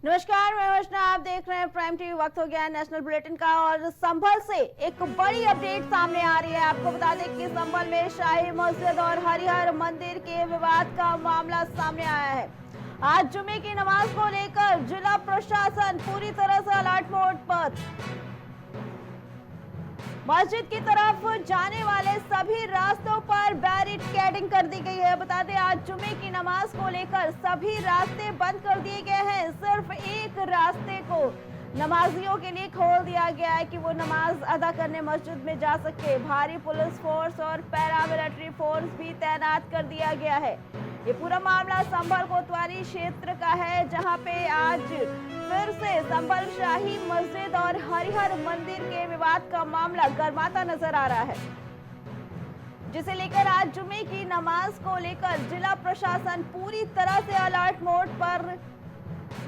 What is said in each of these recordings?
नमस्कार, मैं अर्चना। आप देख रहे हैं प्राइम टीवी। वक्त हो गया है नेशनल बुलेटिन का और संभल से एक बड़ी अपडेट सामने आ रही है। आपको बता दें कि संभल में शाही मस्जिद और हरिहर मंदिर के विवाद का मामला सामने आया है। आज जुमे की नमाज को लेकर जिला प्रशासन पूरी तरह से अलर्ट मोड पर। मस्जिद की तरफ जाने वाले सभी रास्तों पर बैरिकेडिंग कर दी गई है। बता दें, आज जुमे की नमाज को लेकर सभी रास्ते बंद कर दिए गए हैं। सिर्फ एक रास्ते को नमाजियों के लिए खोल दिया गया है कि वो नमाज अदा करने मस्जिद में जा सके। भारी पुलिस फोर्स और पैरामिलिट्री फोर्स भी तैनात कर दिया गया है। ये पूरा मामला संभल कोतवाली क्षेत्र का है, जहां पे आज फिर से संभल शाही मस्जिद और हरिहर मंदिर के विवाद का मामला गर्माता नजर आ रहा है, जिसे लेकर आज जुमे की नमाज को लेकर जिला प्रशासन पूरी तरह से अलर्ट मोड पर।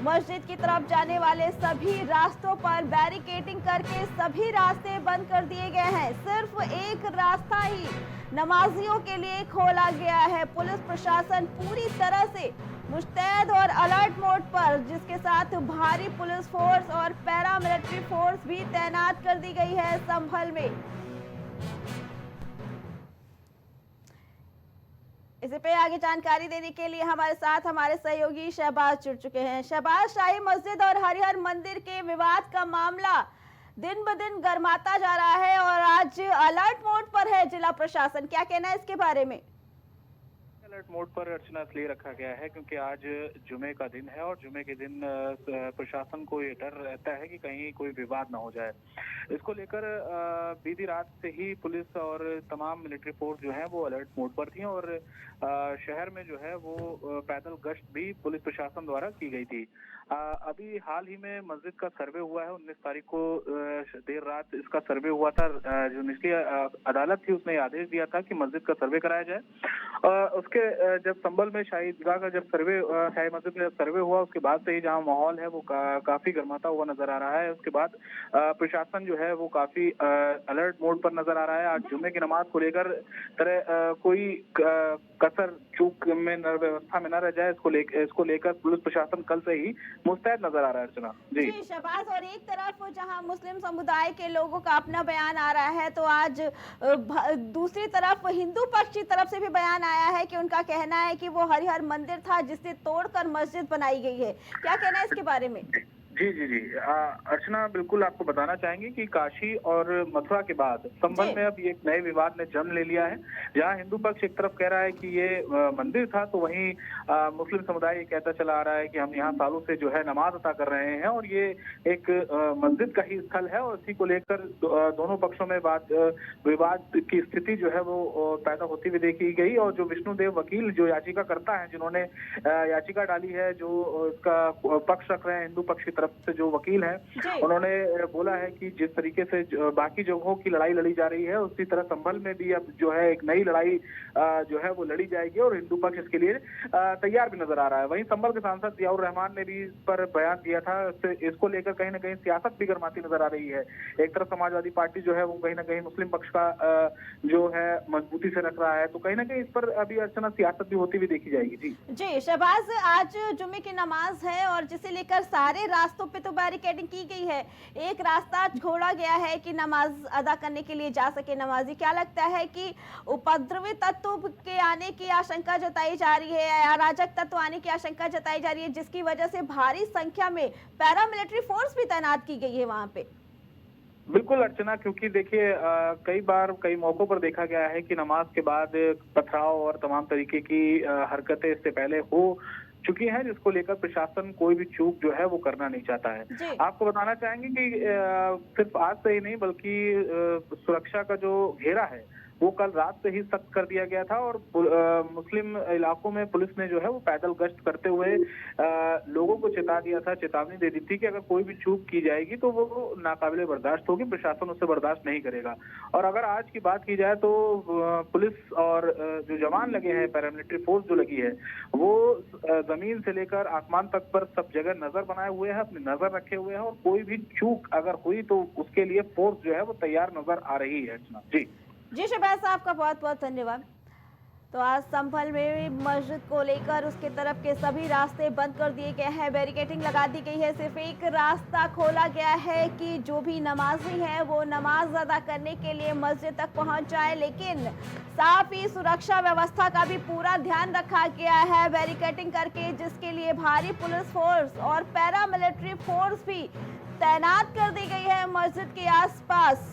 मस्जिद की तरफ जाने वाले सभी रास्तों पर बैरिकेडिंग करके सभी रास्ते बंद कर दिए गए हैं। सिर्फ एक रास्ता ही नमाजियों के लिए खोला गया है। पुलिस प्रशासन पूरी तरह से मुस्तैद और अलर्ट मोड पर, जिसके साथ भारी पुलिस फोर्स और पैरामिलिट्री फोर्स भी तैनात कर दी गई है संभल में। इसी पे आगे जानकारी देने के लिए हमारे साथ हमारे सहयोगी शहबाज जुड़ चुके हैं। शहबाज, शाही मस्जिद और हरिहर मंदिर के विवाद का मामला दिन ब दिन गर्माता जा रहा है और आज अलर्ट मोड पर है जिला प्रशासन। क्या कहना है इसके बारे में? अलर्ट मोड पर अर्चना इसलिए रखा गया है क्योंकि आज जुमे का दिन है और जुमे के दिन प्रशासन को ये डर रहता है कि कहीं कोई विवाद ना हो जाए। इसको लेकर बीती रात से ही पुलिस और तमाम मिलिट्री फोर्स जो है वो अलर्ट मोड पर थी और शहर में जो है वो पैदल गश्त भी पुलिस प्रशासन द्वारा की गई थी। अभी हाल ही में मस्जिद का सर्वे हुआ है। 19 तारीख को देर रात इसका सर्वे हुआ था। जो निचली अदालत थी उसने आदेश दिया था कि मस्जिद का सर्वे कराया जाए। उसके जब संभल में शाही ईदगाह का जब सर्वे, शाही मस्जिद में जब सर्वे हुआ, उसके बाद से ही जहां माहौल है वो काफी गर्माता हुआ नजर आ रहा है। उसके बाद प्रशासन जो है वो काफी अलर्ट मोड पर नजर आ रहा है। आज जुम्मे की नमाज को लेकर कोई कसर चूक में व्यवस्था में न रह जाए, इसको लेकर पुलिस प्रशासन कल से ही मुस्तैद नजर आ रहा है। अर्चना जी शहबाज, और एक तरफ जहां मुस्लिम समुदाय के लोगों का अपना बयान आ रहा है, तो आज दूसरी तरफ हिंदू पक्ष की तरफ से भी बयान आया है कि उनका कहना है कि वो हरिहर मंदिर था जिसे तोड़कर मस्जिद बनाई गई है। क्या कहना है इसके बारे में? जी जी जी अर्चना, बिल्कुल आपको बताना चाहेंगे कि काशी और मथुरा के बाद संभल में अब एक नए विवाद ने जन्म ले लिया है। जहां हिंदू पक्ष एक तरफ कह रहा है कि ये मंदिर था, तो वहीं मुस्लिम समुदाय ये कहता चला आ रहा है कि हम यहाँ सालों से जो है नमाज अता कर रहे हैं और ये एक मस्जिद का ही स्थल है। और इसी को लेकर दोनों पक्षों में विवाद की स्थिति जो है वो पैदा होती हुई देखी गई। और जो विष्णुदेव वकील जो याचिका करता है, जिन्होंने याचिका डाली है, जो इसका पक्ष रख रहे हैं हिंदू पक्ष की तरफ से जो वकील हैं, उन्होंने बोला है कि जिस तरीके से बाकी जगहों की लड़ाई लड़ी जा रही है, उसी तरह संभल में भी अब जो है एक नई लड़ाई जो है वो लड़ी जाएगी और हिंदू पक्ष इसके लिए तैयार भी नजर आ रहा है। वहीं संभल के सांसद जियाउर रहमान ने भी इस पर बयान दिया था। इसको लेकर कहीं ना कहीं सियासत भी गर्माती नजर आ रही है। एक तरफ समाजवादी पार्टी जो है वो कहीं ना कहीं मुस्लिम पक्ष का जो है मजबूती से रख रहा है, तो कहीं ना कहीं इस पर अभी अर्चना सियासत भी होती हुई देखी जाएगी। जी शहबाज, आज जुम्मे की नमाज है और जिसे लेकर सारे रास्तों पे तो बैरिकेडिंग की गई है। एक रास्ता छोड़ा गया है कि नमाज अदा करने के लिए जा सके नमाजी। क्या लगता है कि उपद्रवी तत्व के आने की आशंका जताई जा रही है, अराजक तत्व आने की आशंका जताई जा रही है, जिसकी वजह से भारी संख्या में पैरामिलिट्री फोर्स भी तैनात की गई है वहां पे? बिल्कुल अर्चना, क्योंकि देखिए कई बार कई मौकों पर देखा गया है कि नमाज के बाद पथराव और तमाम तरीके की हरकतें इससे पहले हो चुकी हैं, जिसको लेकर प्रशासन कोई भी चूक जो है वो करना नहीं चाहता है। आपको बताना चाहेंगे कि सिर्फ आज से ही नहीं बल्कि सुरक्षा का जो घेरा है वो कल रात से ही सख्त कर दिया गया था और मुस्लिम इलाकों में पुलिस ने जो है वो पैदल गश्त करते हुए लोगों को चेतावनी दे दी थी कि अगर कोई भी चूक की जाएगी तो वो नाकाबिले बर्दाश्त होगी, प्रशासन उसे बर्दाश्त नहीं करेगा। और अगर आज की बात की जाए तो पुलिस और जो जवान लगे हैं, पैरामिलिट्री फोर्स जो लगी है, वो जमीन से लेकर आसमान तक पर सब जगह नजर बनाए हुए हैं, अपनी नजर रखे हुए हैं और कोई भी चूक अगर हुई तो उसके लिए फोर्स जो है वो तैयार नजर आ रही है। जी शहबाज साहब, का बहुत बहुत धन्यवाद। तो आज संभल में मस्जिद को लेकर उसके तरफ के सभी रास्ते बंद कर दिए गए हैं, बैरिकेडिंग लगा दी गई है। सिर्फ एक रास्ता खोला गया है कि जो भी नमाजी हैं वो नमाज अदा करने के लिए मस्जिद तक पहुंच जाए, लेकिन साथ ही सुरक्षा व्यवस्था का भी पूरा ध्यान रखा गया है बैरिकेडिंग करके, जिसके लिए भारी पुलिस फोर्स और पैरामिलिट्री फोर्स भी तैनात कर दी गई है मस्जिद के आसपास।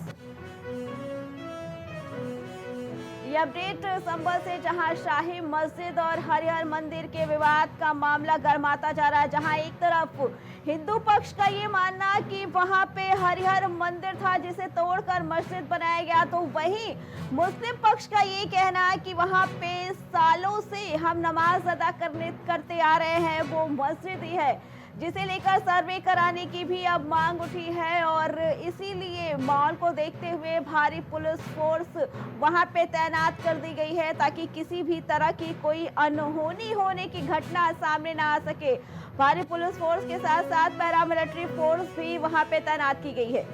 ये अपडेट संभल से, जहां शाही मस्जिद और हरिहर मंदिर के विवाद का मामला गरमाता जा रहा है, जहां एक तरफ हिंदू पक्ष का ये मानना कि वहां पे हरिहर मंदिर था जिसे तोड़कर मस्जिद बनाया गया, तो वहीं मुस्लिम पक्ष का ये कहना है कि वहां पे सालों से हम नमाज अदा करते आ रहे हैं, वो मस्जिद ही है, जिसे लेकर सर्वे कराने की भी अब मांग उठी है। और इसीलिए माहौल को देखते हुए भारी पुलिस फोर्स वहां पे तैनात कर दी गई है, ताकि किसी भी तरह की कोई अनहोनी होने की घटना सामने ना आ सके। भारी पुलिस फोर्स के साथ साथ पैरामिलिट्री फोर्स भी वहां पे तैनात की गई है।